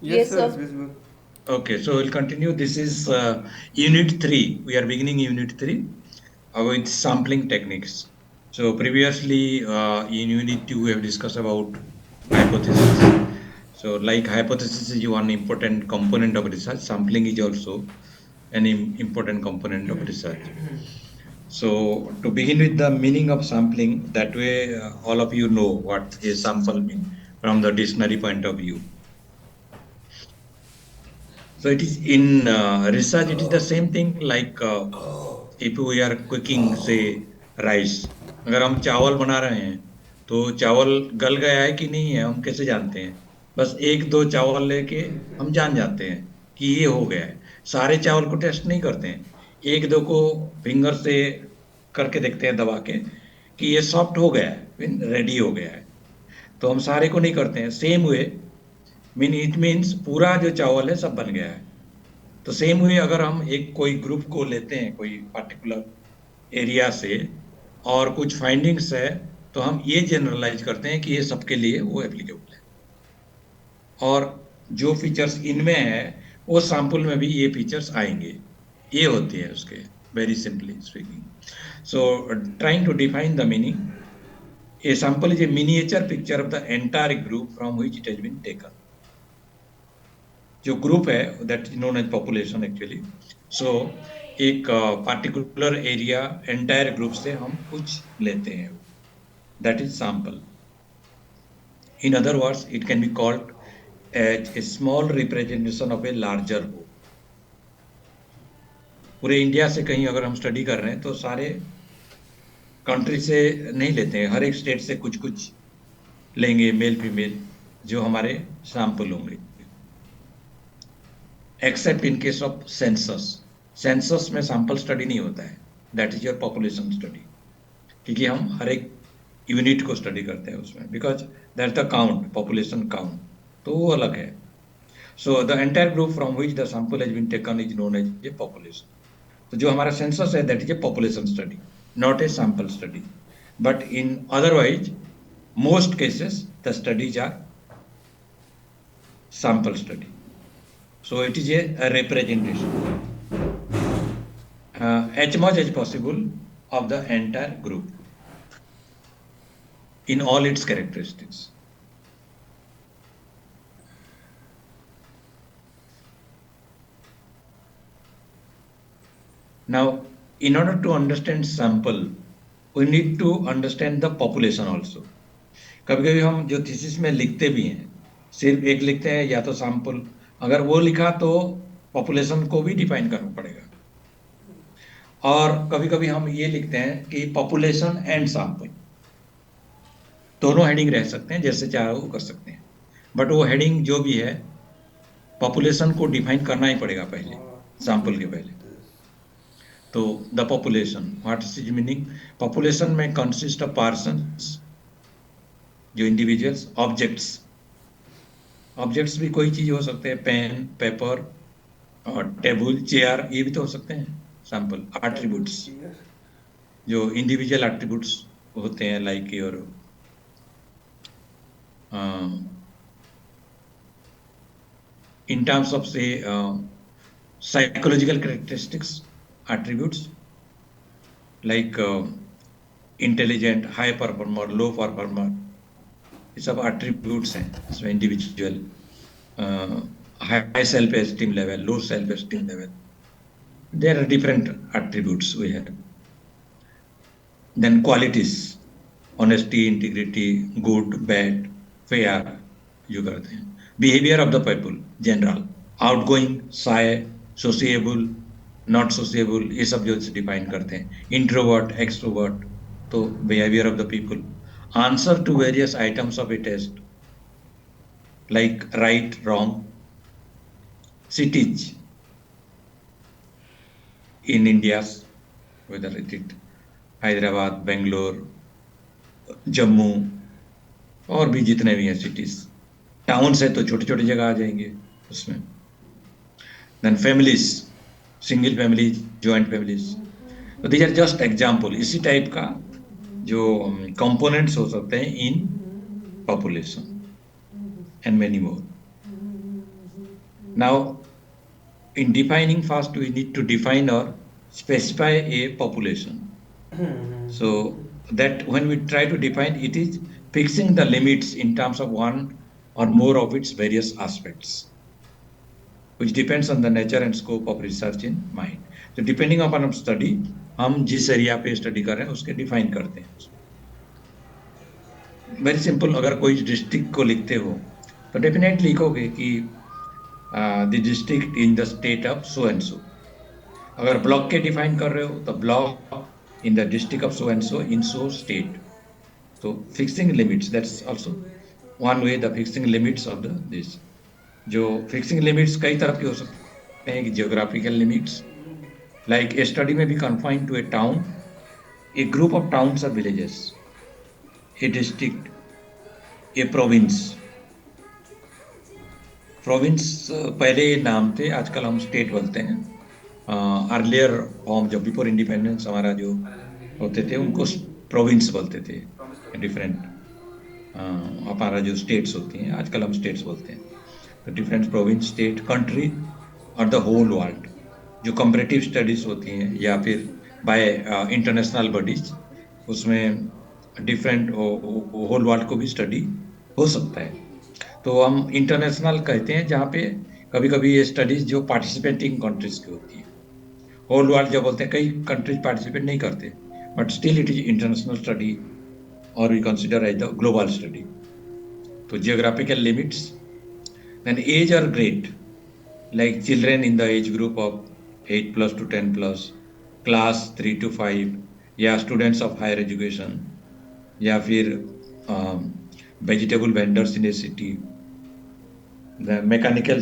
Yes, Yes, sir, it's sir. visible. Okay, so we'll continue. This is Unit 3. We are beginning Unit 3 with sampling techniques. So previously in Unit 2, we have discussed about hypothesis. So like hypothesis is one important component of research, sampling is also an important component of research. So to begin with the meaning of sampling, that way all of you know what a sample means from the dictionary point of view. So it is in research, it is the same thing like if we are cooking say rice, अगर हम चावल बना रहे हैं तो चावल गल गया है कि नहीं है हम कैसे जानते हैं? बस एक दो चावल लेके हम जान जाते हैं कि ये हो गया है। सारे चावल को टेस्ट नहीं करते हैं, एक दो को फिंगर से करके देखते हैं दबा के कि ये सॉफ्ट हो गया है, रेडी हो गया है। तो हम सारे को नहीं करते हैं। Same way mean it means पूरा जो चावल है सब बन गया है। तो सेम वे अगर हम एक कोई ग्रुप को लेते हैं कोई पर्टिकुलर एरिया से और कुछ फाइंडिंग्स है, तो हम ये जनरलाइज करते हैं कि ये सबके लिए वो एप्लीकेबल है, और जो फीचर्स इनमें है वो सैंपल में भी ये फीचर्स आएंगे। ये होती है उसके, very simply speaking. So trying to define the meaning, a sample is a miniature picture of the entire group from which it has been taken. जो ग्रुप है that is known as population actually. So एक particular area entire group से हम कुछ लेते हैं, that is sample. In other words it can be called as a small representation of a larger whole. पूरे India से कहीं अगर हम स्टडी कर रहे हैं तो सारे कंट्री से नहीं लेते हैं, हर एक स्टेट से कुछ कुछ लेंगे, मेल फीमेल जो हमारे सैंपल होंगे। Accept in case of census, census में सैंपल स्टडी नहीं होता है, that is your population study, क्योंकि हम हर एक यूनिट को स्टडी करते हैं उसमें, because that is the count, population count, तो वो अलग है। So the entire group from which the sample has been taken is known as a population. तो जो हमारा सेंसस है that is a population study, not a sample study. But in otherwise most cases the studies are sample study. So it is a representation as much as possible of the entire group in all its characteristics. Now, in order to understand sample, we need to understand the population also. कभी-कभी हम जो thesis में लिखते भी हैं, सिर्फ एक लिखते हैं या तो सैंपल, अगर वो लिखा तो पॉपुलेशन को भी डिफाइन करना पड़ेगा। और कभी-कभी हम ये लिखते हैं कि पॉपुलेशन एंड सैंपल, दोनों हेडिंग रह सकते हैं, जैसे चाहे वो कर सकते हैं, बट वो हेडिंग जो भी है पॉपुलेशन को डिफाइन करना ही पड़ेगा पहले, सैंपल के पहले। तो the population, what is it meaning? Population में कंसिस्ट ऑफ पर्सन्स, जो इंडिविजुअल्स, ऑब्जेक्ट्स, ऑब्जेक्ट्स भी कोई चीज हो सकते हैं, पेन, पेपर और टेबल, चेयर, ये भी तो हो सकते हैं सैंपल। एट्रीब्यूट्स, जो इंडिविजुअल एट्रीब्यूट्स होते हैं, like your in terms of से psychological characteristics, attributes like intelligent, high performer, low performer, ये सब attributes हैं इसमें। individual, high self esteem level, low self esteem level, there are different attributes we have. Then qualities, honesty, integrity, good, bad, fair, जो करते हैं। behavior of the people, general, outgoing, shy, sociable, not sociable, ये सब जो define करते हैं। Introvert, extrovert, तो behaviour of the people. Answer to various items of a test like right, wrong. Cities in India, whether it is Hyderabad, Bangalore, Jammu, और भी जितने भी हैं सिटीज। टाउन से तो छोटी छोटी जगह आ जाएंगे उसमें। Then families, single family, joint families, तो दीज आर जस्ट एग्जाम्पल। इसी टाइप का जो कंपोनेंट्स हो सकते हैं in population and many more. Now, in defining fast, we need to define or specify a population. So that when we try to define, it is fixing the limits in terms of one or more of its various aspects, which depends on the nature and scope of research in mind. So depending upon study, हम जिस area पे study कर रहे हैं उसके define करते हैं. Very simple. अगर कोई डिस्ट्रिक्ट को लिखते हो तो डेफिनेटली लिखोगे कि the district in the state of so and so. अगर ब्लॉक के डिफाइन कर रहे हो तो block in the district of so and so in so state. तो fixing limits, that's also one way, the fixing limits of the this. जो fixing limits कई तरह के हो सकते हैं. Geographical limits, like a study में be confined to a town, a group of towns और विलेजेस, ए डिस्ट्रिक्ट, ए प्रोविंस. प्रोविंस पहले ये नाम थे, आजकल हम स्टेट बोलते हैं. अर्लियर फॉर्म जब बिफोर इंडिपेंडेंस हमारा जो होते थे उनको प्रोविंस बोलते थे. डिफरेंट हमारा जो स्टेट्स होती हैं आजकल हम स्टेट्स बोलते हैं. तो डिफरेंट प्रोविंस, स्टेट, कंट्री और द होल वर्ल्ड. जो कंपैरेटिव स्टडीज होती हैं या फिर बाय इंटरनेशनल बॉडीज, उसमें डिफरेंट होल वर्ल्ड को भी स्टडी हो सकता है. तो हम इंटरनेशनल कहते हैं जहाँ पे कभी कभी ये स्टडीज जो पार्टिसिपेटिंग कंट्रीज की होती है. होल वर्ल्ड जब बोलते हैं कई कंट्रीज पार्टिसिपेट नहीं करते, but still it is international study और we consider as the global study. तो जियोग्राफिकल लिमिट्स. देन एज और grade, like children in the age group of 8+ to 10+, class 3 to 5, या स्टूडेंट्स ऑफ हायर एजुकेशन, या फिर vegetable vendors in a city, the mechanical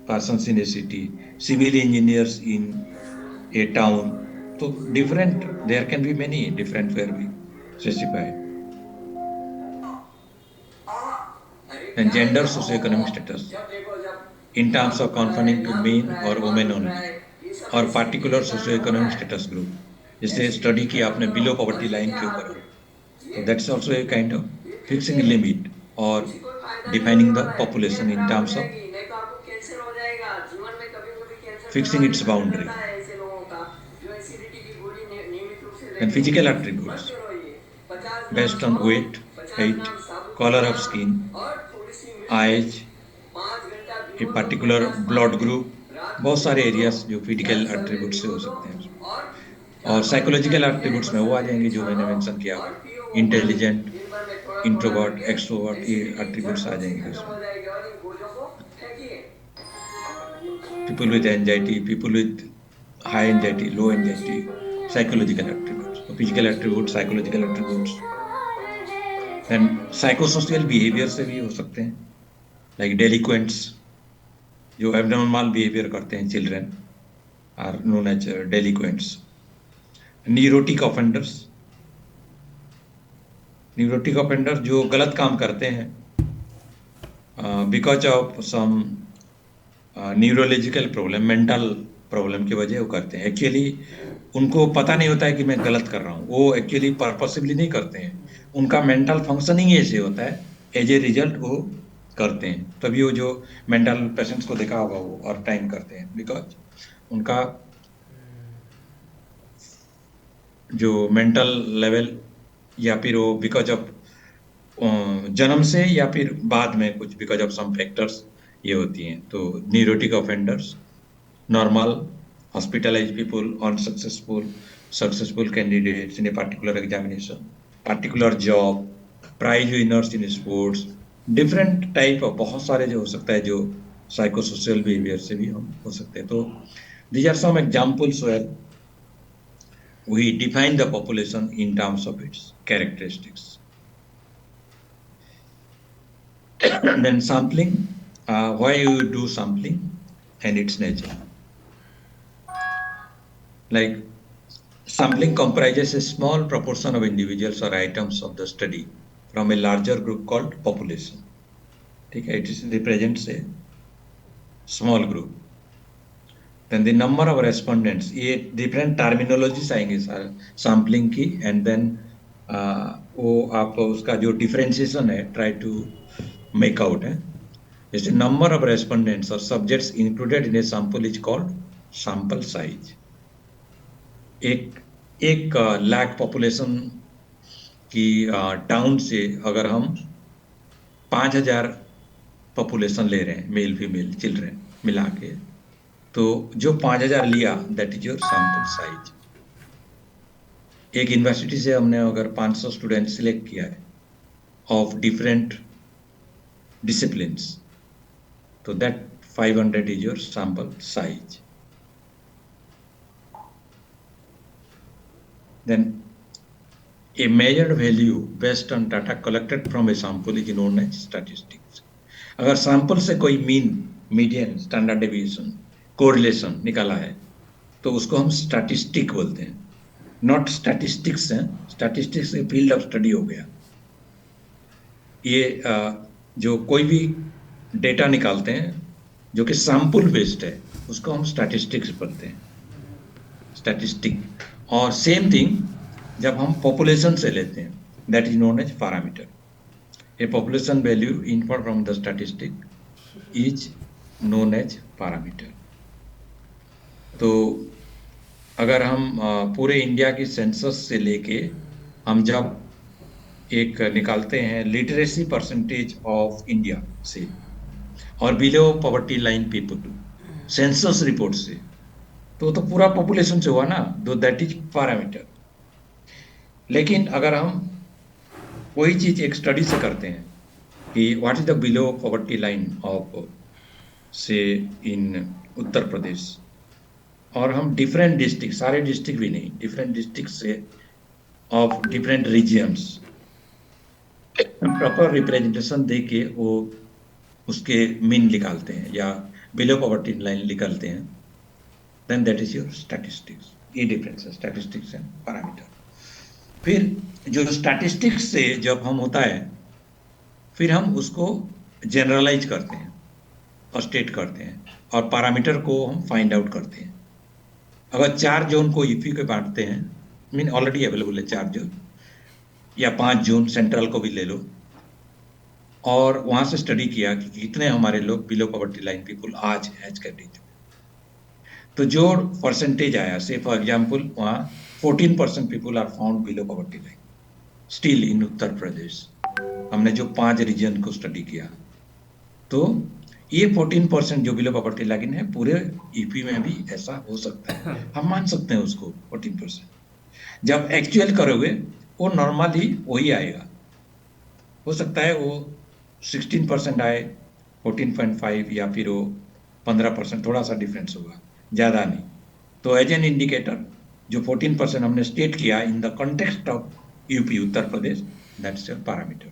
persons in a city, civil engineers in a town. So different, there can be many different where we specify. And gender, socio-economic status, in terms of confining to men or women only, or particular socio-economic status group. जैसे study की आपने below poverty line क्यों करा, so that's also a kind of fixing limit or defining the population in terms of fixing its boundary. And physical attributes based on weight, height, color of skin, age, a particular blood group, बहुत सारे areas जो physical attribute से हो सकते हैं. और psychological attributes में वो आ जाएंगे जो मैंने मेंशन किया, इंटेलिजेंट, इंट्रोवर्ट, एक्सट्रोवर्ट, ये एट्रीब्यूट्स आ जाएंगे उसमें. People with anxiety, people with high anxiety, low anxiety, psychological attributes. Physical attribute, psychological attributes. Then psychosocial behaviour से भी हो सकते हैं, लाइक डेलिक्वेंट्स, जो एबनॉर्मल बिहेवियर करते हैं, children are known as delinquents. Neurotic offenders, neurotic offender जो गलत काम करते हैं because of some neurological problem, mental problem की वजह वो करते हैं. एक्चुअली उनको पता नहीं होता है कि मैं गलत कर रहा हूँ, वो एक्चुअली पर्पसिवली नहीं करते हैं, उनका मेंटल फंक्शनिंग ऐसे होता है, एज ए रिजल्ट वो करते हैं. तभी वो जो मेंटल पेशेंट्स को देखा होगा वो और टाइम करते हैं, बिकॉज उनका जो मेंटल लेवल या फिर वो बिकॉज ऑफ जन्म से या फिर बाद में कुछ बिकॉज ऑफ सम फैक्टर्स ये होती हैं. तो neurotic offenders, normal hospitalized people, successful candidates in a particular examination, particular job, prize winners in sports, different type of बहुत सारे जो हो सकता है जो psychosocial behavior से भी हम हो सकते हैं. तो these are some examples where we define the population in terms of its characteristics. Then sampling, why you do sampling and its nature. Like sampling comprises a small proportion of individuals or items of the study from a larger group called population. ठीक है, it represents a small group. Then the number of respondents, ये different terminologies आएंगे sampling की, and then वो आप उसका जो differentiation है try to make out है. जैसे नंबर ऑफ रेस्पोंडेंट्स और subjects included in A sample is called sample size. एक एक लाख पॉपुलेशन की टाउन से अगर हम 5,000 पॉपुलेशन ले रहे हैं, मेल फीमेल चिल्ड्रन मिला के, तो जो 5,000 लिया that is your sample size. एक यूनिवर्सिटी से हमने अगर 500 स्टूडेंट सिलेक्ट किया है ऑफ डिफरेंट डिसिप्लिन्स, तो that 500 is your sample size. Then a measured value based on data collected from a sample is known as statistics। अगर sample से कोई mean, median, standard deviation, correlation निकाला है तो उसको हम स्टैटिस्टिक बोलते हैं, नॉट स्टैटिस्टिक्स है। स्टैटिस्टिक्स एक फील्ड ऑफ स्टडी हो गया। ये जो कोई भी डेटा निकालते हैं जो कि सैंपल बेस्ड है उसको हम स्टैटिस्टिक्स बोलते हैं, स्टैटिस्टिक। और सेम थिंग जब हम पॉपुलेशन से लेते हैं that is known as parameter. A population value inform from the statistic is known as parameter. तो अगर हम पूरे इंडिया की सेंसस से लेके हम जब एक निकालते हैं लिटरेसी परसेंटेज ऑफ इंडिया से और below poverty line people census report से, तो पूरा पॉपुलेशन से हुआ ना, तो दैट इज पैरामीटर। लेकिन अगर हम वही चीज एक स्टडी से करते हैं कि what is the below poverty line of से इन उत्तर प्रदेश, और हम डिफरेंट डिस्ट्रिक्ट, सारे डिस्ट्रिक्ट भी नहीं, डिफरेंट डिस्ट्रिक्ट से of different regions proper representation दे के वो उसके मीन निकालते हैं या बिलो पॉवर्टी लाइन निकालते हैं, then that is your statistics. ये डिफरेंस है स्टैटिस्टिक्स एंड पैरामीटर। फिर जो स्टैटिस्टिक्स से जब हम होता है फिर हम उसको जनरलाइज करते हैं और स्टेट करते हैं, और पैरामीटर को हम फाइंड आउट करते हैं। अगर 4 जोन को यूपी के बांटते हैं, मीन ऑलरेडी अवेलेबल है 4 जोन या 5 जोन, सेंट्रल को भी ले लो, और वहां से स्टडी किया कि कितने हमारे लोग बिलो पॉवर्टी लाइन पीपल आज एज कर दी, तो जो परसेंटेज आया, से फॉर एग्जांपल वहां 14% people are found below poverty line still in Uttar Pradesh. हमने जो 5 रीजन को स्टडी किया, तो ये 14% जो बिलो पॉवर्टी लाइन है पूरे यूपी में भी ऐसा हो सकता है, हम मान सकते हैं उसको 14%। जब एक्चुअल करोगे वो नॉर्मली वही आएगा, हो सकता है वो 16% आए, 14.5 या फिर वो 15%, थोड़ा सा डिफरेंस होगा, ज़्यादा नहीं। तो एज एन इंडिकेटर जो 14% हमने स्टेट किया in the context of UP Uttar Pradesh, that's your parameter.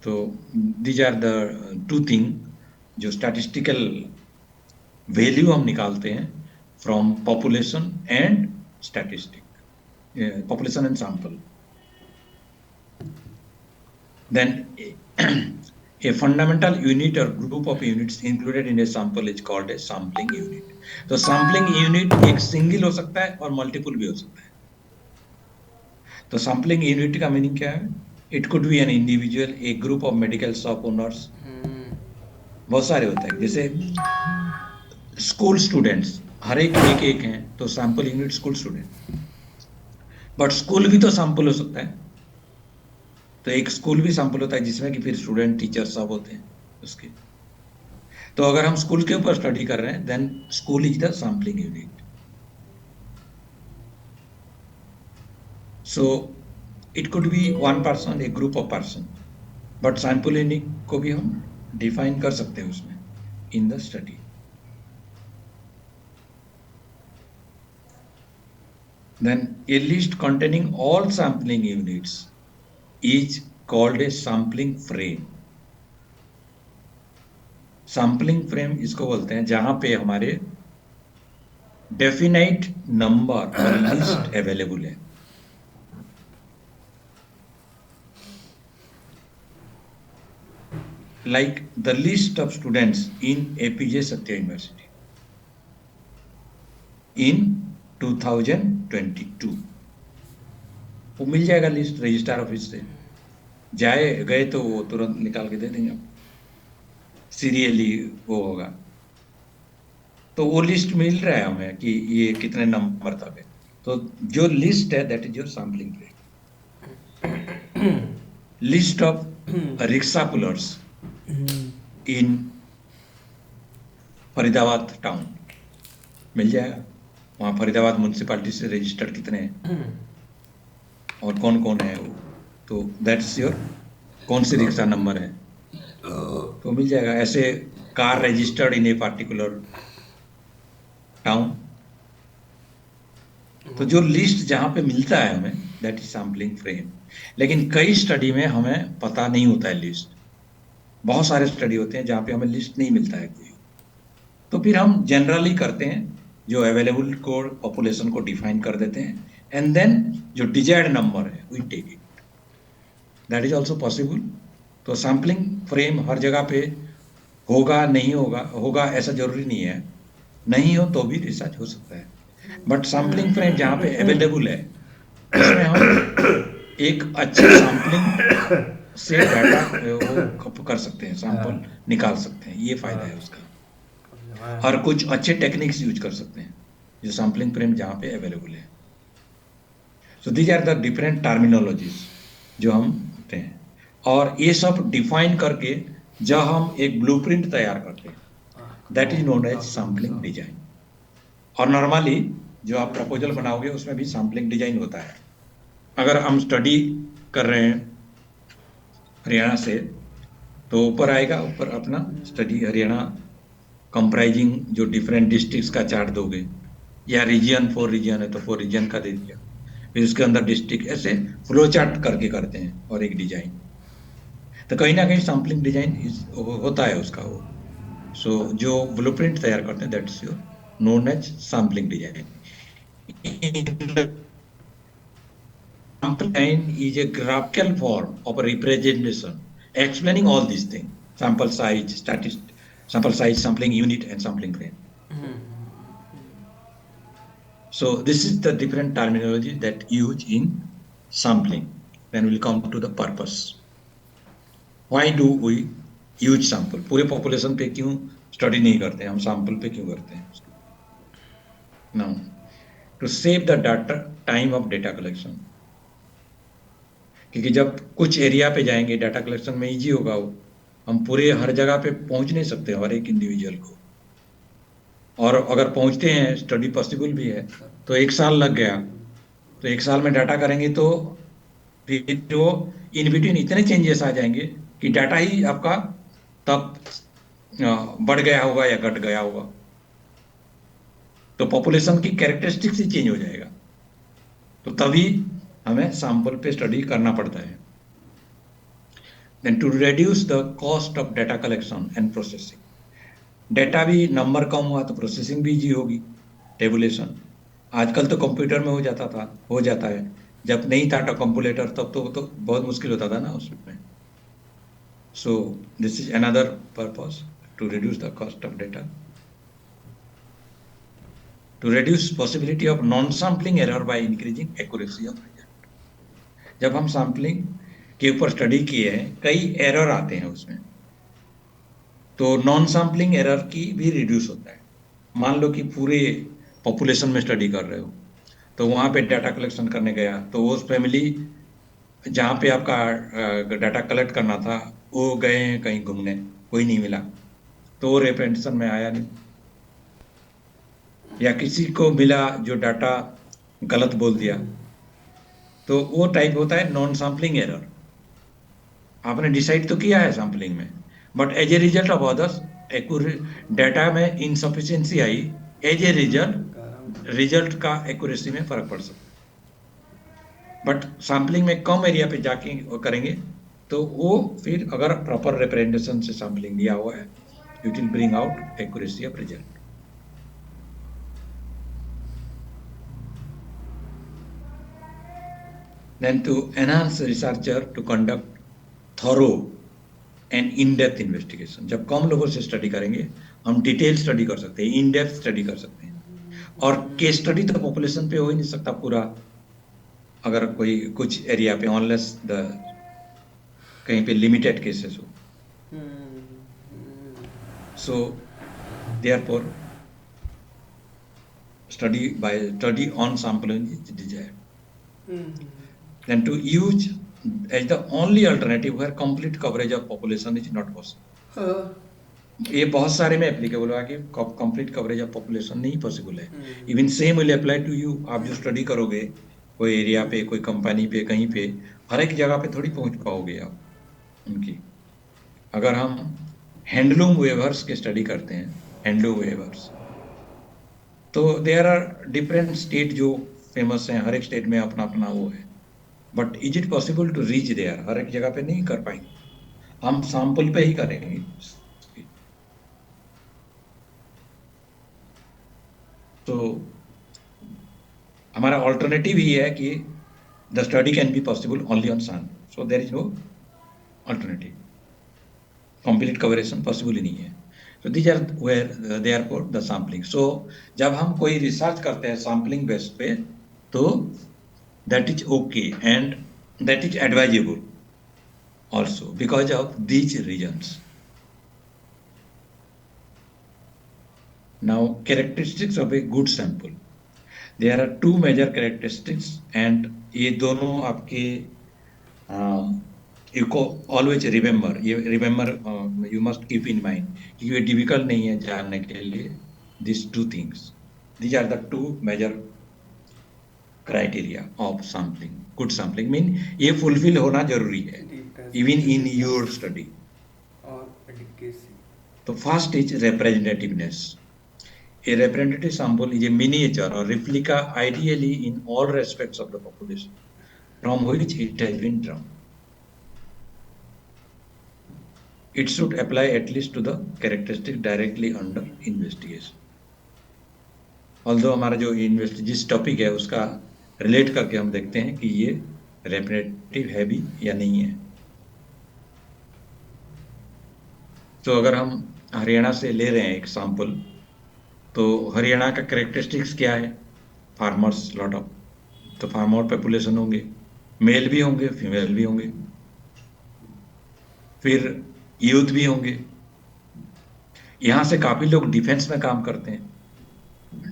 तो दीज आर द 2 थिंग जो स्टैटिस्टिकल वैल्यू हम निकालते हैं from population and statistic, population and sample. Then a fundamental unit or group of units included in a sample is called a sampling unit। तो sampling unit एक single हो सकता है और मल्टीपल भी हो सकता है। तो sampling unit का मीनिंग क्या है? It could be an individual, a group of medical shop owners, बहुत सारे होते हैं। जैसे स्कूल स्टूडेंट्स हर एक हैं, तो sample unit school student, but school भी तो सैंपल हो सकता है। तो एक स्कूल भी सैंपल होता है जिसमें कि फिर स्टूडेंट, टीचर सब होते हैं उसके। तो अगर हम स्कूल के ऊपर स्टडी कर रहे हैं then school is the sampling unit. So it could be 1 person, a group of person, but sample unit को भी हम डिफाइन कर सकते हैं उसमें in the study. Then a list containing all sampling units is called a sampling frame। Sampling frame इसको बोलते हैं जहां पे हमारे डेफिनाइट नंबर और लिस्ट अवेलेबल है। Like the list of students in APJ Satya university इन 2022, वो मिल जाएगा लिस्ट रजिस्ट्रार ऑफिस से, गए तो वो तुरंत निकाल के दे देंगे। सीरियली वो होगा। तो वो लिस्ट मिल रहा है हमें कि ये कितने नंबर तक है। तो जो लिस्ट है that is your sampling rate. List of rickshaw pullers in Faridabad town मिल जाएगा। वहाँ फरीदाबाद म्यूनसिपालिटी से रजिस्टर्ड कितने हैं और कौन कौन है वो। तो दैट्स योर कौन सी रिक्शा नंबर है तो मिल जाएगा। ऐसे car registered in a particular town. तो जो लिस्ट जहां पे मिलता है हमें दैट इज सैम्पलिंग फ्रेम। लेकिन कई स्टडी में हमें पता नहीं होता है लिस्ट। बहुत सारे स्टडी होते हैं जहां पे हमें लिस्ट नहीं मिलता है कोई। तो फिर हम जनरली करते हैं जो अवेलेबल को पॉपुलेशन को डिफाइन कर देते हैं एंड देन जो डिजायर्ड नंबर है we take it. That is also possible. तो सैम्पलिंग फ्रेम हर जगह पे होगा नहीं होगा, होगा ऐसा जरूरी नहीं है। नहीं हो तो भी रिसर्च हो सकता है। बट सैम्पलिंग फ्रेम जहां पे अवेलेबल है उसमें हम एक अच्छी सैम्पलिंग से डाटा वो कर सकते हैं, सैंपल निकाल सकते हैं। ये फायदा है उसका। और कुछ अच्छे टेक्निक्स यूज कर सकते हैं जो सैम्पलिंग फ्रेम जहां पे अवेलेबल है। So these are the different terminologies जो हम होते हैं। और ये सब डिफाइन करके जब हम एक ब्लूप्रिंट तैयार करते हैं that is known as sampling design. और नॉर्मली जो आप प्रपोजल बनाओगे उसमें भी सैम्पलिंग डिजाइन होता है। अगर हम स्टडी कर रहे हैं हरियाणा से तो ऊपर आएगा, ऊपर अपना स्टडी हरियाणा कंप्राइजिंग जो डिफरेंट डिस्ट्रिक्ट्स का चार्ट दोगे, या रीजन 4 रीजन है तो 4 रीजन का दे दिया। फिर उसके अंदर डिस्ट्रिक्ट, ऐसे फ्लो चार्ट करके करते हैं और एक डिजाइन। तो कहीं ना कहीं सैम्पलिंग डिजाइन होता है उसका वो। सो जो ब्लूप्रिंट तैयार करते हैं that's your known as sampling design. Sample design is a graphical form of a representation explaining all these things: sample size, sample size, sampling unit, and sampling frame. So this is the different terminology that used in sampling. Then we'll come to the purpose. Why do we use sample? पूरे population पे क्यों study नहीं करते हैं हम, sample पे क्यों करते हैं? Now, to save the data time of data collection. क्योंकि जब कुछ एरिया पे जाएंगे डाटा कलेक्शन में इजी होगा वो। हम पूरे हर जगह पे पहुंच नहीं सकते हर एक इंडिविजुअल को। और अगर पहुंचते हैं स्टडी पॉसिबल भी है तो 1 साल लग गया। तो 1 साल में डाटा करेंगे तो फिर वो इन बिटवीन इतने चेंजेस आ जाएंगे कि डाटा ही आपका तब बढ़ गया होगा या घट गया होगा। तो पॉपुलेशन की कैरेक्टरिस्टिक्स ही चेंज हो जाएगा। तो तभी हमें सैंपल पे स्टडी करना पड़ता है। Then to reduce the cost of data collection and processing, data भी नंबर कम हुआ तो प्रोसेसिंग भी इजी होगी, टेबुलेशन। आजकल तो कंप्यूटर में हो जाता है। जब नहीं था कंपुलेटर तब तो बहुत मुश्किल होता था ना उसमें। So this is another purpose to reduce the cost of data, to reduce possibility of non sampling error by increasing accuracy of result. जब हम सैम्पलिंग के ऊपर स्टडी किए हैं कई एरर आते हैं उसमें, तो नॉन सैम्पलिंग एरर की भी रिड्यूस होता है। मान लो कि पूरे पॉपुलेशन में स्टडी कर रहे हो तो वहां पे डाटा कलेक्शन करने गया तो उस फैमिली जहाँ पे आपका डाटा कलेक्ट करना था वो गए हैं कहीं घूमने, कोई नहीं मिला तो वो रिप्रेजेंटेशन में आया नहीं। या किसी को मिला जो डाटा गलत बोल दिया, तो वो टाइप होता है नॉन सैम्पलिंग एरर। आपने डिसाइड तो किया है सैम्पलिंग में but as a result of others data में इनसफिशियंसी आई, एज ए रिजल्ट का एक्यूरेसी में फर्क पड़ सकता है। बट सैम्पलिंग में कम एरिया पे जाके करेंगे तो वो फिर अगर प्रॉपर रिप्रेजेंटेशन से सैम्पलिंग लिया हुआ है it will bring out accuracy of result. Then to enhance researcher to conduct thorough and in-depth investigation, जब कम लोगों से स्टडी करेंगे हम डिटेल स्टडी कर सकते हैं, इन डेप्थ स्टडी कर सकते हैं। और केस स्टडी तो पॉपुलेशन पे हो ही नहीं सकता पूरा, अगर कोई कुछ एरिया पे ऑनलेस द कहीं पे लिमिटेड केसेस हो। So therefore study on sampling is desired. Then to use as the only alternative where complete coverage of population is not possible. ये बहुत सारे में एप्लीकेबल है कि कंप्लीट कवरेज ऑफ पॉपुलेशन नहीं पॉसिबल है. Even same will apply to you. आप जो स्टडी करोगे कोई एरिया पे, कोई कंपनी पे, कहीं पे, हर एक जगह पे थोड़ी पहुंच पाओगे आप उनकी. अगर हम हैंडलूम वेवर्स की स्टडी करते हैं, हैंडलूम वेवर्स, तो देयर आर डिफरेंट स्टेट जो फेमस हैं, हर एक स्टेट में अपना अपना वो है. But is it possible to reach there? हर एक जगह पे नहीं कर पाएंगे, हम सैंपल पे ही करेंगे. तो हमारा ऑल्टरनेटिव ही है कि the study can be possible only on sun. So there is no alternative. Complete coverage possible ही नहीं है. So these are where therefore the sampling. So जब हम कोई रिसर्च करते हैं सैम्पलिंग बेस पे, तो that is okay and that is advisable also because of these reasons. Now characteristics of a good sample. There are two major characteristics and ये दोनों आपके you always remember, you must keep in mind कि ये difficult नहीं है जानने के लिए. These two things, these are the two major criteria of sampling. Good sampling mean ये fulfill होना जरूरी है even in your study. तो first is representativeness. A representative sample is a miniature or replica ideally in all respects of the population from which it has been drawn. It should apply at least to the characteristic directly under investigation. Although हमारा जो जिस topic है उसका relate करके हम देखते हैं कि ये रिप्रेजेंटेटिव है भी या नहीं है. तो अगर हम हरियाणा से ले रहे हैं एक सैंपल, तो हरियाणा का कैरेक्टरिस्टिक्स क्या है? फार्मर्स, लॉट ऑफ, तो फार्मर पॉपुलेशन होंगे, मेल भी होंगे, फीमेल भी होंगे, फिर यूथ भी होंगे. यहाँ से काफी लोग डिफेंस में काम करते हैं,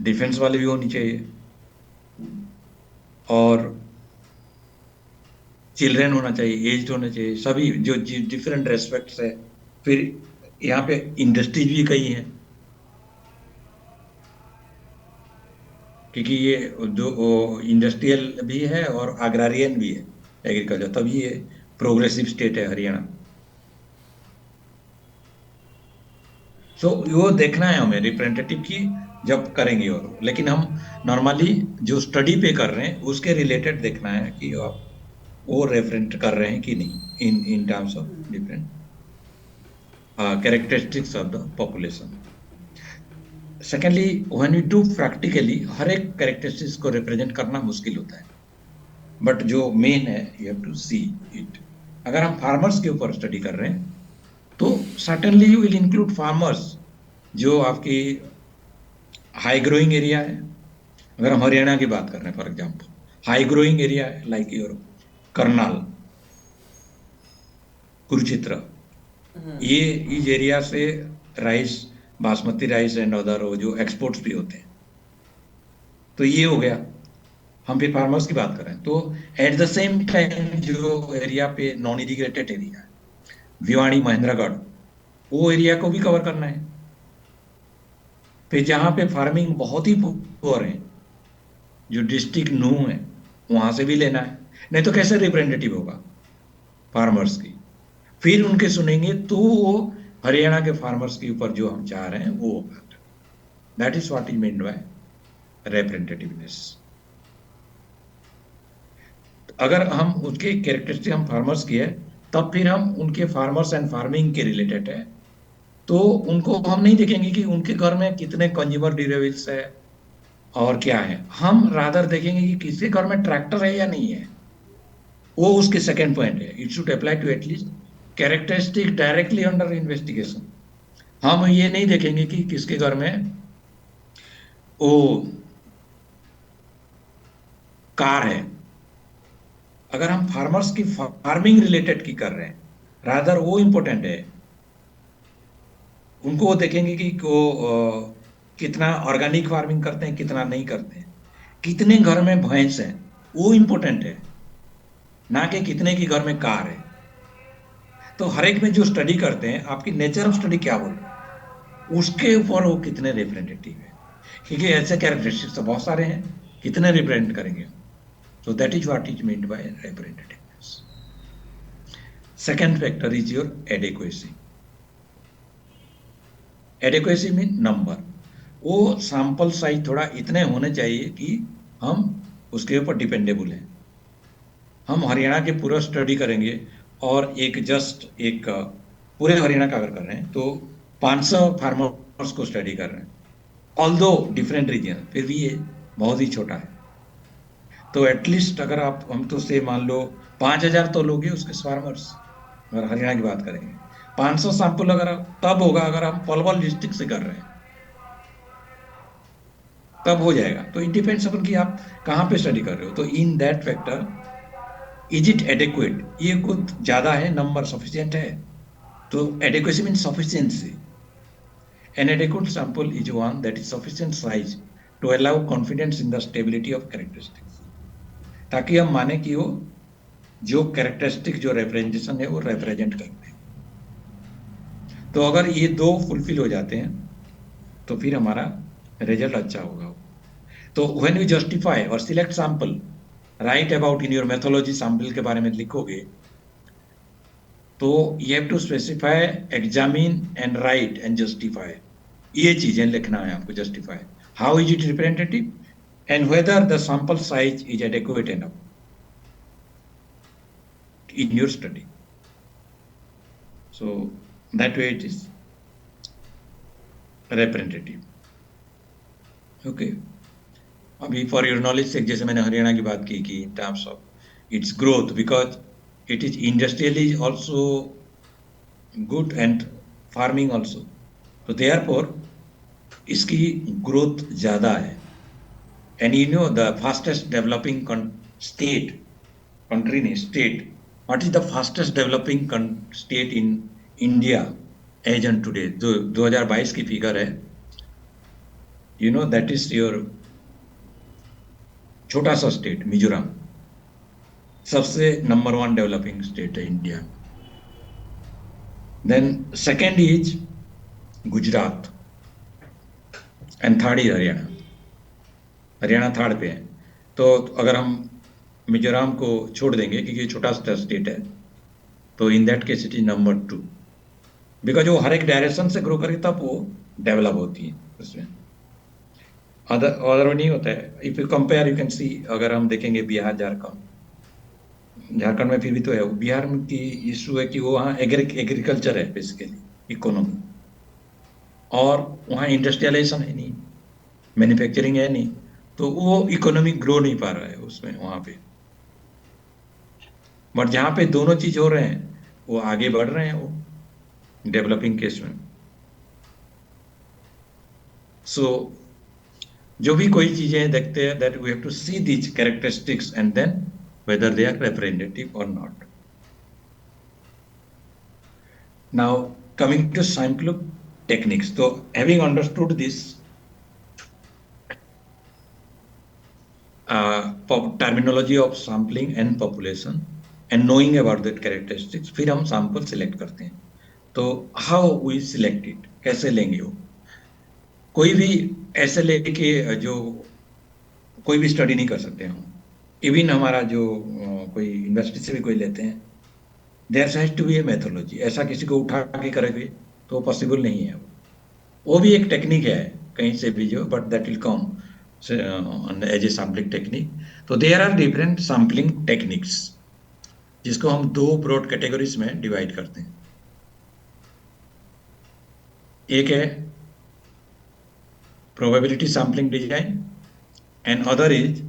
डिफेंस वाले भी होनी चाहिए, और चिल्ड्रेन होना चाहिए, एज्ड होना चाहिए, सभी जो डिफरेंट रेस्पेक्ट्स है. फिर यहाँ पे इंडस्ट्रीज भी कई हैं, क्योंकि ये जो इंडस्ट्रियल भी है और अग्रारियन भी है, एग्रीकल्चर, तभी ये प्रोग्रेसिव स्टेट है हरियाणा. सो वो देखना है हमें रिप्रेजेंटेटिव की जब करेंगे. और लेकिन हम नॉर्मली जो स्टडी पे कर रहे हैं उसके रिलेटेड देखना है कि आप वो रेफरेंट कर रहे हैं कि नहीं in terms of different characteristics of the population. Secondly, when we do practically, हर एक कैरेक्टरिस्टिक्स को रिप्रेजेंट करना मुश्किल होता है, बट जो मेन है you have to see it. अगर हम फार्मर्स के ऊपर स्टडी कर रहे हैं तो certainly you will include farmers जो आपकी हाई ग्रोइंग एरिया है. अगर हम हरियाणा की बात कर रहे हैं for example, high growing area है लाइक योर करनाल, कुरुक्षेत्र, ये इस एरिया से rice, basmati rice and other जो एक्सपोर्ट्स भी होते हैं, तो ये हो गया. हम फिर फार्मर्स की बात कर रहे हैं तो एट द सेम टाइम जो एरिया पे नॉन इरिगेटेड एरिया है, भिवाड़ी, महेंद्रगढ़, वो एरिया को भी कवर करना है. फिर जहां पे फार्मिंग बहुत ही पुअर है, जो डिस्ट्रिक्ट नू है, वहां से भी लेना है. नहीं तो कैसे रिप्रेजेंटेटिव होगा फार्मर्स की? फिर उनके सुनेंगे तो वो हरियाणा के फार्मर्स के ऊपर जो हम चाह रहे हैं वो होगा. That is what is meant by representativeness. अगर हम उसके कैरेक्टरिस्टिक हम फार्मर्स की है, तब फिर हम उनके फार्मर्स एंड फार्मिंग के रिलेटेड है, तो उनको हम नहीं देखेंगे कि उनके घर में कितने कंज्यूमर ड्यूरेबल्स है और क्या है. हम रादर देखेंगे कि किसी घर में ट्रैक्टर है या नहीं है, वो उसके सेकेंड पॉइंट है. It should apply to at least characteristic directly under investigation. हम ये नहीं देखेंगे कि किसके घर में वो कार है. अगर हम फार्मर्स की फार्मिंग रिलेटेड की कर रहे हैं, रादर वो इंपॉर्टेंट है, उनको वो देखेंगे कि कितना ऑर्गेनिक फार्मिंग करते हैं, कितना नहीं करते हैं, कितने घर में भैंस है, वो इंपॉर्टेंट है, ना कि कितने की घर में कार है। तो हर एक में जो स्टडी करते हैं, आपकी नेचर ऑफ स्टडी क्या बोल रहा है, उसके ऊपर वो कितने रिप्रेजेंटेटिव है, क्योंकि ऐसे कैरेक्टरिस्टिक्स तो बहुत सारे हैं, कितने रिप्रेजेंट करेंगे। So that is what is meant by representativeness. Second factor is your adequacy. Adequacy mean number. वो सैंपल साइज थोड़ा इतने होने चाहिए कि हम उसके ऊपर डिपेंडेबल हैं। हम हरियाणा के पूरा स्टडी करेंगे और एक पूरे हरियाणा का अगर कर रहे हैं तो 500 फार्मर्स को स्टडी कर रहे हैं, ऑल्दो डिफरेंट रीजन, फिर भी ये बहुत ही छोटा है। तो एटलीस्ट अगर आप हम तो से मान लो 5,000 तो लोगे उसके फार्मर्स, अगर हरियाणा की बात करेंगे 500 सैंपल अगर तब होगा अगर हम पलवल डिस्ट्रिक्ट से कर रहे हैं, तब हो जाएगा। तो इट डिपेंड्स अपन कि आप कहाँ पे स्टडी कर रहे हो। तो in that factor is it adequate, ये कुछ ज्यादा है, नंबर सफिशिएंट है। तो adequacy mean sufficiency. An adequate sample is one that is sufficient size to allow confidence in the stability of characteristics, ताकि हम माने कि वो जो कैरेक्टरिस्टिक जो रिप्रेजेंटेशन है वो रिप्रेजेंट करते हैं। तो अगर ये दो फुलफिल हो जाते हैं तो फिर हमारा रिजल्ट अच्छा होगा। तो व्हेन यू जस्टिफाई और select sample, right about in your methodology, sample के बारे में लिखोगे तो you have to specify, examine and write and justify, ये चीजें लिखना है आपको। Justify how is it representative and whether the sample size is adequate enough in your study. So that way it is representative. Okay. अभी for your knowledge से, जैसे मैंने हरियाणा की बात की कि इन terms of its growth, because it is industrially also good and farming also, तो therefore इसकी ग्रोथ ज्यादा है। And you know the fastest developing state, country ने state, what is the fastest developing state in India as on today, जो 2022 की figure है, you know that is your छोटा सा स्टेट मिजोरम, सबसे नंबर 1 डेवलपिंग स्टेट है India. Then second is Gujarat and third is Haryana. Haryana third पे है। तो अगर हम मिजोरम को छोड़ देंगे क्योंकि ये छोटा सा स्टेट है, तो in that case it is number 2, because वो हर एक डायरेक्शन से ग्रो करे तब वो डेवलप होती है उसमें, अदर नहीं होता है। If you compare you can see, अगर हम देखेंगे बिहार, झारखंड में फिर भी तो है, बिहार में की इशू है कि वो वहाँ एग्रीकल्चर है बेसिकली, इकोनॉमी, और वहाँ इंडस्ट्रियलाइजेशन है नहीं, मैन्युफैक्चरिंग है नहीं, तो वो इकोनॉमी ग्रो नहीं पा रहा है उसमें वहाँ पे। बट जहाँ पे दोनों चीज हो रहे हैं वो आगे बढ़ रहे हैं वो डेवलपिंग केस में। सो जो भी कोई चीजें देखते हैं, that we have to see these characteristics and then whether they are representative और not. Now coming to scientific techniques, तो having understood this terminology of sampling and population and knowing about that characteristics, फिर हम sample select करते हैं। तो how we select it, कैसे लेंगे वो? कोई भी ऐसे लेके जो कोई भी स्टडी नहीं कर सकते हम, इवन हमारा जो कोई यूनिवर्सिटी से भी कोई लेते हैं, there has to be a methodology. ऐसा किसी को उठा के करेंगे तो पॉसिबल नहीं है। वो भी एक टेक्निक है कहीं से भी जो, but that will come as a sampling technique. तो there are different sampling techniques, जिसको हम 2 ब्रॉड कैटेगरीज में डिवाइड करते हैं। एक है probability sampling design and other is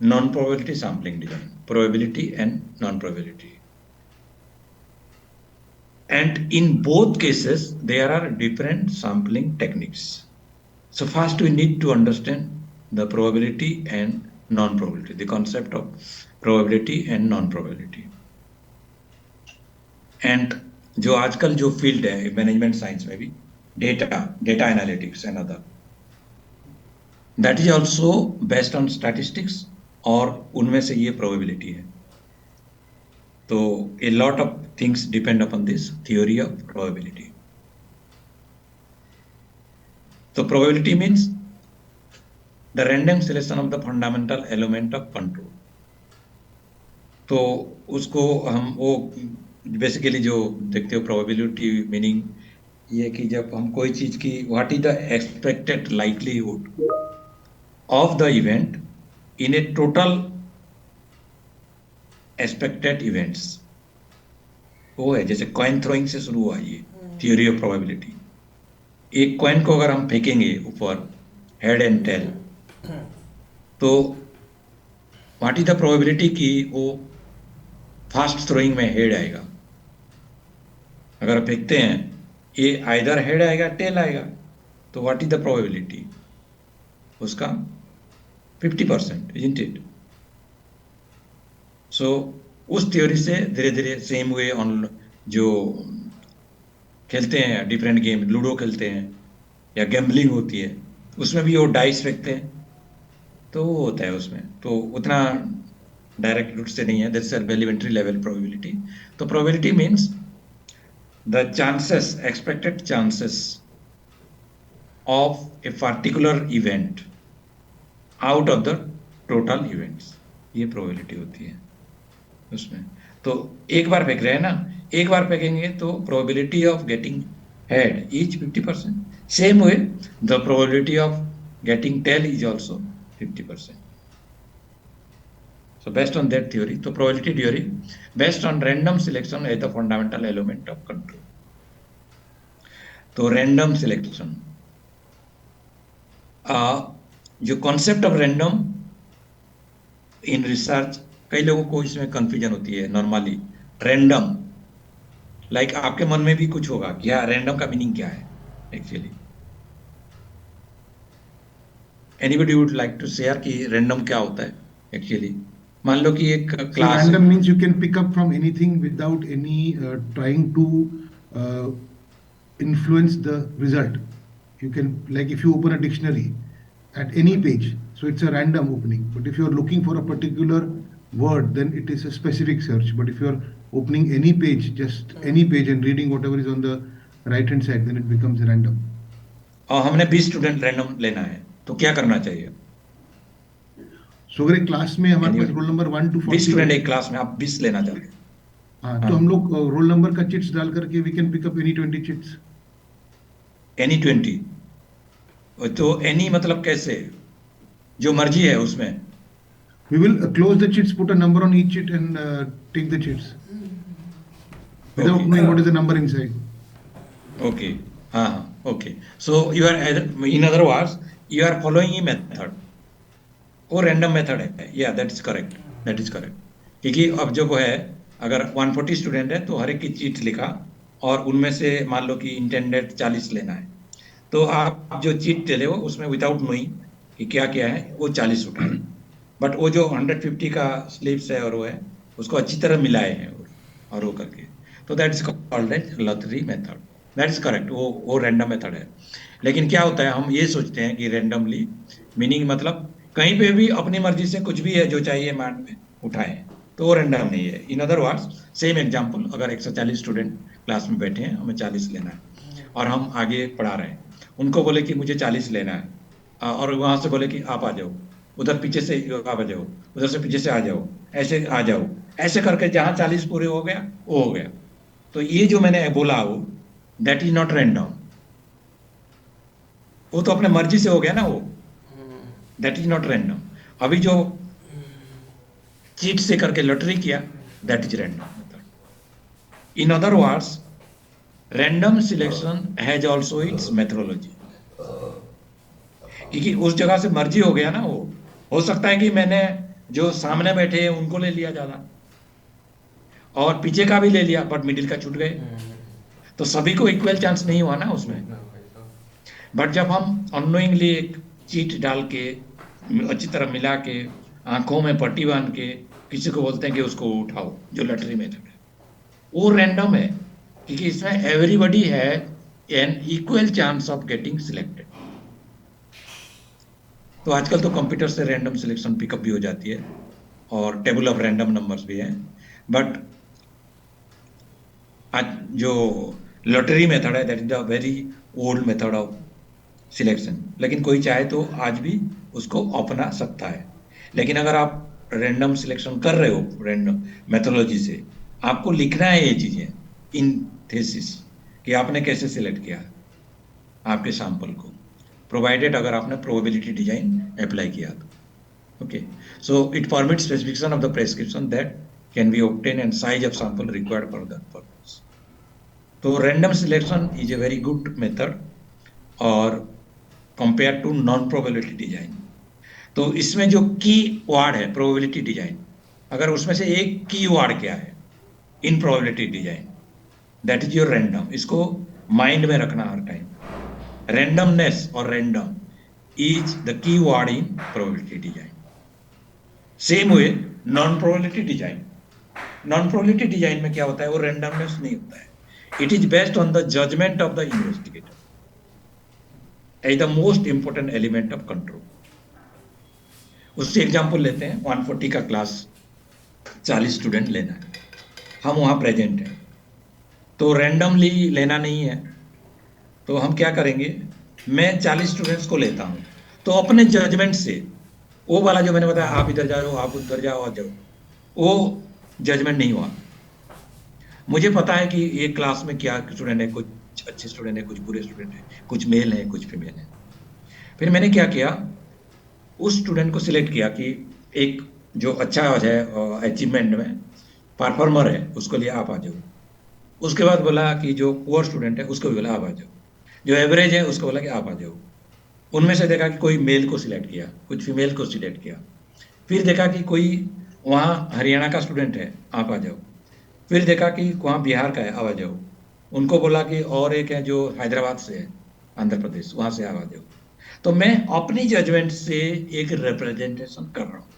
non probability sampling design, probability and non probability. And in both cases, there are different sampling techniques. So first we need to understand the probability and non-probability, the concept of probability and non-probability. And जो आजकल जो field है management science में भी, data analytics and other. That is also based on statistics, और उनमें से ये probability है. तो a lot of things depend upon this theory of probability. So probability means the random selection of the fundamental element of control. तो उसको हम वो बेसिकली जो देखते हो प्रोबेबिलिटी मीनिंग ये कि जब हम कोई चीज की what is the expected likelihood of the event in A total expected events, वो है जैसे कॉइन थ्रोइंग से शुरू हुआ ये थियोरी ऑफ प्रोबेबिलिटी. एक कॉइन को अगर हम फेंकेंगे ऊपर हेड एंड टेल, तो व्हाट इज द प्रोबेबिलिटी कि वो फास्ट थ्रोइंग में हेड आएगा. अगर फेंकते हैं ये आइदर हेड आएगा टेल आएगा, तो व्हाट इज द प्रोबेबिलिटी उसका 50%, isn't it? सो उस थ्योरी से धीरे धीरे सेम वे ऑन जो खेलते हैं डिफरेंट गेम, लूडो खेलते हैं या गैम्बलिंग होती है, उसमें भी वो डाइस फेंकते हैं, तो वो होता है उसमें. तो उतना डायरेक्ट रूट से नहीं है, that's an elementary level probability. तो probability means the chances, expected chances of a particular event out of the total events, ये प्रोबेबिलिटी होती है उसमें. तो एक बार फेंक रहे हैं ना, एक बार फेंकेंगे तो probability of getting head is 50%. Same way the probability of getting tail is also 50%. So based on that theory, so probability theory based on random selection as the fundamental element of control. तो random selection, जो concept of random in research, कई लोगों को इसमें confusion होती है. normally random like आपके मन में भी कुछ होगा कि यार random का meaning क्या है actually. Anybody would like to share कि random क्या होता है actually? मान लो कि एक class, random means you can pick up from anything without any trying to influence the result. You can, like if you open a dictionary at any page, so it's a random opening. But if you are looking for a particular word, then it is a specific search. But if you are opening any page, just any page and reading whatever is on the right hand side, then it becomes random. और हमने 20 student random लेना है, तो क्या करना चाहिए? सो अगर एक क्लास में हमारे पास रोल नंबर 1 to 40 20 स्टूडेंट एक क्लास में, आप 20 लेना चाहते हैं. हाँ, तो हम लोग रोल नंबर का चिट्स डाल करके we can pick up any 20 chits. Any 20, तो एनी मतलब कैसे? जो मर्जी है उसमें. We will close the chits, put a number on each chit and take the chits without knowing what is the number inside. Okay, हाँ हाँ, okay. So you are, in other words you are following a method. वो random method है. या that is correct, that is correct. क्योंकि अब जो है अगर 140 स्टूडेंट है तो हर एक की चीट लिखा और उनमें से मान लो कि इंटेंडेड 40 लेना है, तो आप जो चीट ले हो उसमें विदाउट नोइंग कि क्या क्या है वो 40 उठाए. बट वो जो 150 का स्लिप्स है और वो है उसको अच्छी तरह मिलाए हैं और वो करके, तो that is called as lottery method. That is correct, वो रैंडम मेथड है. लेकिन क्या होता है, हम ये सोचते हैं कि रैंडमली मीनिंग मतलब कहीं पे भी अपनी मर्जी से कुछ भी है जो चाहिए माइंड में उठाएं, तो वो रैंडम नहीं है. इन अदर वर्ड्स, सेम एग्जांपल, अगर 140 स्टूडेंट क्लास में बैठे हैं, हमें 40 लेना है और हम आगे पढ़ा रहे हैं, उनको बोले कि मुझे 40 लेना है, और वहां से बोले कि आप आ जाओ, उधर पीछे से आप आ जाओ, उधर से पीछे से आ जाओ, ऐसे आ जाओ, ऐसे करके जहां 40 पूरे हो गया वो हो गया. तो ये जो मैंने बोला वो दैट इज नॉट रैंडम, वो तो अपने मर्जी से हो गया ना, वो दैट इज नॉट रैंडम. अभी जो चीट से करके लॉटरी किया that is random method. In other words, random selection has also it's methodology. क्योंकि उस जगह से मर्जी हो गया ना, वो हो सकता है कि मैंने जो सामने बैठे हैं उनको ले लिया ज्यादा और पीछे का भी ले लिया, बट मिडिल का छूट गए, तो सभी को इक्वल चांस नहीं हुआ ना उसमें. बट जब हम अननोइंगली एक चीट डाल के अच्छी तरह मिला के आंखों में पट्टी बांध के किसी को बोलते हैं कि उसको उठाओ, जो लॉटरी मेथड है, वो रैंडम है. क्योंकि इसमें एवरीबॉडी है an equal chance of getting selected. तो आजकल तो कंप्यूटर से रैंडम सिलेक्शन पिकअप भी हो जाती है और टेबल ऑफ रैंडम नंबर्स भी है, बट आज जो लॉटरी मेथड है that is the very old method of selection, लेकिन कोई चाहे तो आज भी उसको अपना सकता है। लेकिन अगर आप रैंडम सिलेक्शन कर रहे हो रैंडम मेथोडोलॉजी से, आपको लिखना है ये चीजें इन थेसिस कि आपने कैसे सिलेक्ट किया आपके सैंपल को, प्रोवाइडेड अगर आपने प्रोबेबिलिटी डिजाइन अप्लाई किया तो। Okay, so it permits specification of the prescription that can be obtain and size of sample required for that purpose. तो random selection is a very good method और compare to non probability design. तो इसमें जो की word है probability design, अगर उसमें से एक की वर्ड क्या है in probability design, that is your random. इसको माइंड में रखना हर टाइम, रैंडमनेस और random is the key word in probability design. Same way non probability design, non probability design में क्या होता है, वो रैंडमनेस नहीं होता है, it is based on the judgement of the investigator as the most important element of control. उससे example लेते हैं, 140 का क्लास 40 स्टूडेंट लेना है, हम वहां प्रेजेंट हैं, तो रैंडमली लेना नहीं है, तो हम क्या करेंगे, मैं 40 स्टूडेंट्स को लेता हूं, तो अपने जजमेंट से वो वाला जो मैंने बताया आप इधर जाओ आप उधर जाओ आ जाओ, वो जजमेंट नहीं हुआ। मुझे पता है कि ये क्लास में क्या स्टूडेंट है, कुछ अच्छे स्टूडेंट है, कुछ बुरे स्टूडेंट है, कुछ मेल है कुछ फीमेल है। फिर मैंने क्या किया, उस स्टूडेंट को सिलेक्ट किया कि एक जो अच्छा है अचीवमेंट में परफॉर्मर है उसको लिए आप आ जाओ। उसके बाद बोला कि जो पुअर स्टूडेंट है उसको भी बोला आप आ जाओ, जो एवरेज है उसको बोला कि आप आ जाओ। उनमें से देखा कि कोई मेल को सिलेक्ट किया, कुछ फीमेल को सिलेक्ट किया। फिर देखा कि कोई वहाँ हरियाणा का स्टूडेंट है, आप आ जाओ। फिर देखा कि वहाँ बिहार का है, आप आ जाओ। उनको बोला कि और एक है जो हैदराबाद से है, आंध्र प्रदेश, वहाँ से आप आ जाओ। तो मैं अपनी जजमेंट से एक रिप्रेजेंटेशन कर रहा हूं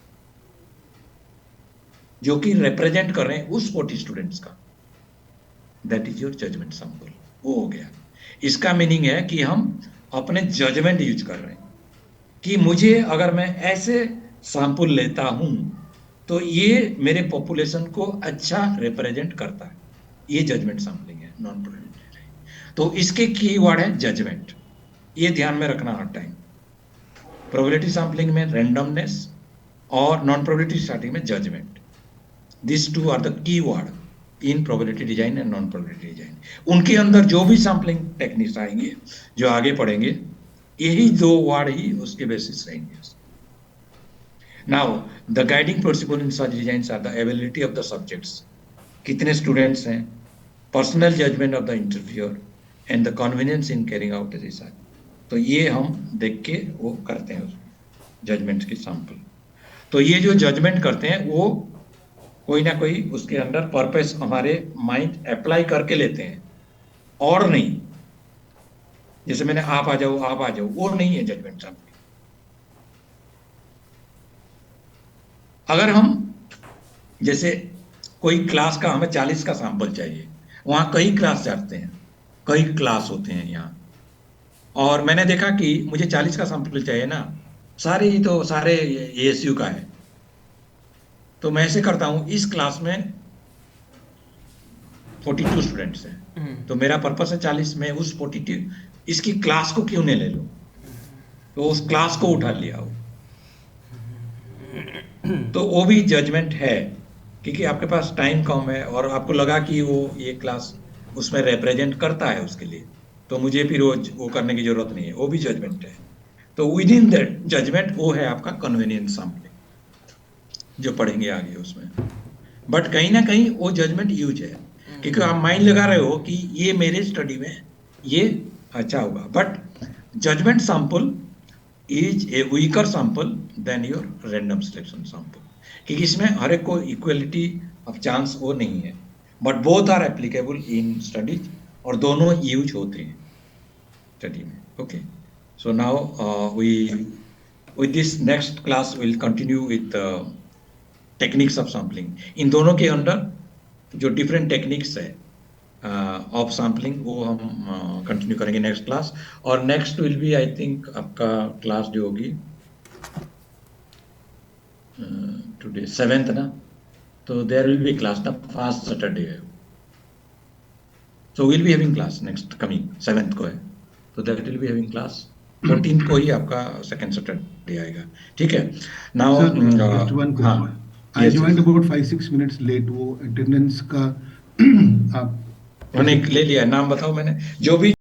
जो कि रिप्रेजेंट कर रहे हैं उस 40 स्टूडेंट्स का, that is your judgement sample. वो हो गया। इसका मीनिंग है कि हम अपने जजमेंट यूज कर रहे हैं कि मुझे अगर मैं ऐसे सैंपल लेता हूं तो ये मेरे पॉपुलेशन को अच्छा रिप्रेजेंट करता है, ये जजमेंट सैंपलिंग है नॉन प्रोबेबिलिटी। तो इसके कीवर्ड है जजमेंट, ये ध्यान में रखना हर टाइम। प्रोबेबिलिटी सैंपलिंग में रैंडमनेस और नॉन प्रोबेबिलिटी स्टार्टिंग में judgement, this two are the keyword in probability design and non probability design. उनके अंदर जो भी सैंपलिंग टेक्निक्स आएंगे जो आगे पढ़ेंगे, यही दो वर्ड ही उसके बेसिस रहेंगे। Now the guiding principle in such designs are the ability of the subjects, कितने स्टूडेंट्स हैं, personal judgement of the interviewer and the convenience in carrying out the research. तो ये हम देख के वो करते हैं जजमेंट की सैंपल। तो ये जो जजमेंट करते हैं वो कोई ना कोई उसके अंदर पर्पस हमारे माइंड अप्लाई करके लेते हैं, और नहीं जैसे मैंने आप आ जाओ वो नहीं है जजमेंट सैंपल। अगर हम जैसे कोई क्लास का हमें 40 का सैंपल चाहिए, वहां कई क्लास जाते हैं, कई क्लास होते हैं यहाँ, और मैंने देखा कि मुझे 40 का सैंपल चाहिए ना, सारे ही तो सारे एएसयू का है, तो मैं ऐसे करता हूं, इस क्लास में 42 स्टूडेंट्स हैं, तो मेरा पर्पस है 40, में उस 42 इसकी क्लास को क्यों नहीं ले लूं, तो उस क्लास को उठा लिया हो, तो वो भी जजमेंट है, क्योंकि आपके पास टाइम कम है और आपको लगा कि वो ये क्लास उसमें रिप्रेजेंट करता है उसके लिए, तो मुझे फिर वो करने की जरूरत नहीं है, वो भी जजमेंट है। तो विद इन दैट जजमेंट वो है आपका कन्वीनियंस सैंपलिंग जो पढ़ेंगे आगे उसमें। बट कहीं ना कहीं वो जजमेंट यूज है, क्योंकि आप माइंड लगा रहे हो कि ये मेरे स्टडी में ये अच्छा होगा, but judgement sample is a weaker sample than your random selection sample, क्योंकि इसमें हर एक को इक्वलिटी ऑफ चांस वो नहीं है, but both are applicable in studies, और दोनों यूज होते हैं स्टडी में। Okay, so now we with this next class will continue with techniques of sampling. इन दोनों के अंदर जो डिफरेंट टेक्निक्स है, ऑफ सैम्पलिंग, वो हम कंटिन्यू करेंगे नेक्स्ट क्लास। और next will be I think आपका क्लास जो होगी टुडे 7th ना, तो देयर विल बी क्लास ना, फर्स्ट सैटरडे है, so will be having class next coming 7th को है, तो that will be having class. 14th को ही आपका सेकंड सैटरडे आएगा, ठीक है। नाउ Sir, just one हाँ, question. I yes joined yes, about 5-6 minutes late. वो attendance का आप मैंने कैसे? ले लिया, नाम बताओ, मैंने जो भी